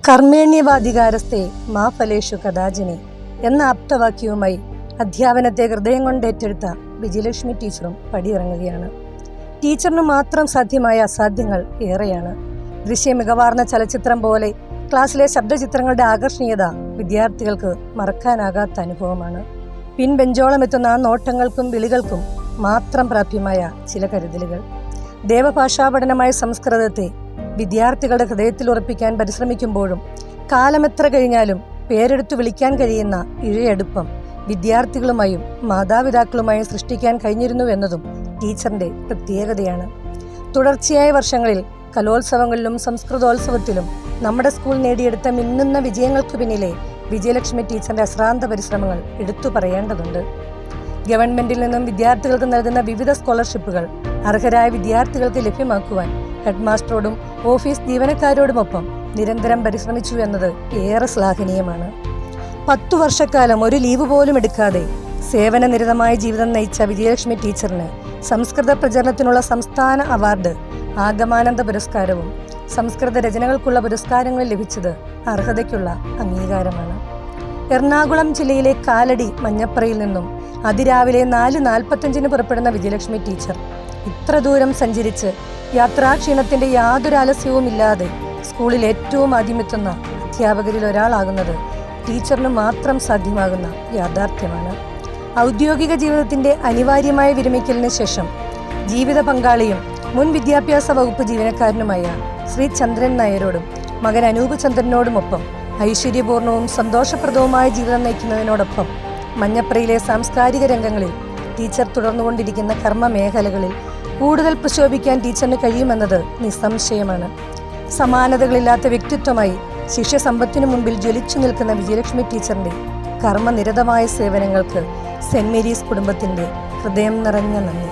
കർമ്മേണ്യവാധികാരസ്ഥേ മാ ഫലേഷു കഥാചിനി എന്ന ആപ്തവാക്യവുമായി അധ്യാപനത്തെ ഹൃദയം കൊണ്ടേറ്റെടുത്ത വിജയലക്ഷ്മി ടീച്ചറും പടിയിറങ്ങുകയാണ്. ടീച്ചറിന് മാത്രം സാധ്യമായ അസാധ്യങ്ങൾ ഏറെയാണ്. ദൃശ്യമികവാർന്ന ചലച്ചിത്രം പോലെ ക്ലാസ്സിലെ ശബ്ദചിത്രങ്ങളുടെ ആകർഷണീയത വിദ്യാർത്ഥികൾക്ക് മറക്കാനാകാത്ത അനുഭവമാണ്. പിൻബെഞ്ചോളം എത്തുന്ന ആ നോട്ടങ്ങൾക്കും വിളികൾക്കും മാത്രം പ്രാപ്യമായ ചില കരുതലുകൾ. ദേവഭാഷാ പഠനമായ സംസ്കൃതത്തെ വിദ്യാർത്ഥികളുടെ ഹൃദയത്തിൽ ഉറപ്പിക്കാൻ പരിശ്രമിക്കുമ്പോഴും കാലമെത്ര കഴിഞ്ഞാലും പേരെടുത്തു വിളിക്കാൻ കഴിയുന്ന ഇഴയടുപ്പം വിദ്യാർത്ഥികളുമായും മാതാപിതാക്കളുമായും സൃഷ്ടിക്കാൻ കഴിഞ്ഞിരുന്നു എന്നതും ടീച്ചറിന്റെ പ്രത്യേകതയാണ്. തുടർച്ചയായ വർഷങ്ങളിൽ കലോത്സവങ്ങളിലും സംസ്കൃതോത്സവത്തിലും നമ്മുടെ സ്കൂൾ നേടിയെടുത്ത മിന്നുന്ന വിജയങ്ങൾക്ക് പിന്നിലെ വിജയലക്ഷ്മി ടീച്ചറിന്റെ അശ്രാന്ത പരിശ്രമങ്ങൾ എടുത്തു പറയേണ്ടതുണ്ട്. ഗവൺമെന്റിൽ നിന്നും വിദ്യാർത്ഥികൾക്ക് നൽകുന്ന വിവിധ സ്കോളർഷിപ്പുകൾ അർഹരായ വിദ്യാർത്ഥികൾക്ക് ലഭ്യമാക്കുവാൻ ഹെഡ് മാസ്റ്ററോടും ഓഫീസ് ജീവനക്കാരോടുമൊപ്പം നിരന്തരം പരിശ്രമിച്ചു എന്നത് ഏറെ ശ്ലാഘനീയമാണ്. 10 വർഷക്കാലം ഒരു ലീവ് പോലും എടുക്കാതെ സേവനനിരതമായ ജീവിതം നയിച്ച വിജയലക്ഷ്മി ടീച്ചറിന് സംസ്കൃത പ്രചരണത്തിനുള്ള സംസ്ഥാന അവാർഡ്, ആഗമാനന്ദ പുരസ്കാരവും സംസ്കൃത രചനകൾക്കുള്ള പുരസ്കാരങ്ങൾ ലഭിച്ചത് അർഹതയ്ക്കുള്ള അംഗീകാരമാണ്. എറണാകുളം ജില്ലയിലെ കാലടി മഞ്ഞപ്പറയിൽ നിന്നും അതിരാവിലെ 4:45 പുറപ്പെടുന്ന വിജയലക്ഷ്മി ടീച്ചർ ഇത്ര ദൂരം സഞ്ചരിച്ച് യാത്രാക്ഷീണത്തിന്റെ യാതൊരു ആലസ്യവും ഇല്ലാതെ സ്കൂളിൽ ഏറ്റവും ആദ്യമെത്തുന്ന അധ്യാപകരിൽ ഒരാളാകുന്നത് ടീച്ചറിന് മാത്രം സാധ്യമാകുന്ന യാഥാർത്ഥ്യമാണ്. ഔദ്യോഗിക ജീവിതത്തിന്റെ അനിവാര്യമായ വിരമിക്കലിന് ശേഷം ജീവിത പങ്കാളിയും മുൻ വിദ്യാഭ്യാസ വകുപ്പ് ജീവനക്കാരനുമായ ശ്രീ ചന്ദ്രൻ നായരോടും മകൻ അനൂപ് ചന്ദ്രനോടുമൊപ്പം ഐശ്വര്യപൂർണവും സന്തോഷപ്രദവുമായ ജീവിതം നയിക്കുന്നതിനോടൊപ്പം മഞ്ഞപ്പറയിലെ സാംസ്കാരിക രംഗങ്ങളിൽ ടീച്ചർ തുടർന്നുകൊണ്ടിരിക്കുന്ന കർമ്മ മേഖലകളിൽ കൂടുതൽ പ്രശോഭിക്കാൻ ടീച്ചറിന് കഴിയുമെന്നത് നിസ്സംശയമാണ്. സമാനതകളില്ലാത്ത വ്യക്തിത്വമായി ശിഷ്യസമ്പത്തിനു മുമ്പിൽ ജ്വലിച്ചു നിൽക്കുന്ന വിജയലക്ഷ്മി ടീച്ചറിന്റെ കർമ്മനിരതമായ സേവനങ്ങൾക്ക് സെന്റ് മേരീസ് കുടുംബത്തിന്റെ ഹൃദയം നിറഞ്ഞ നന്ദി.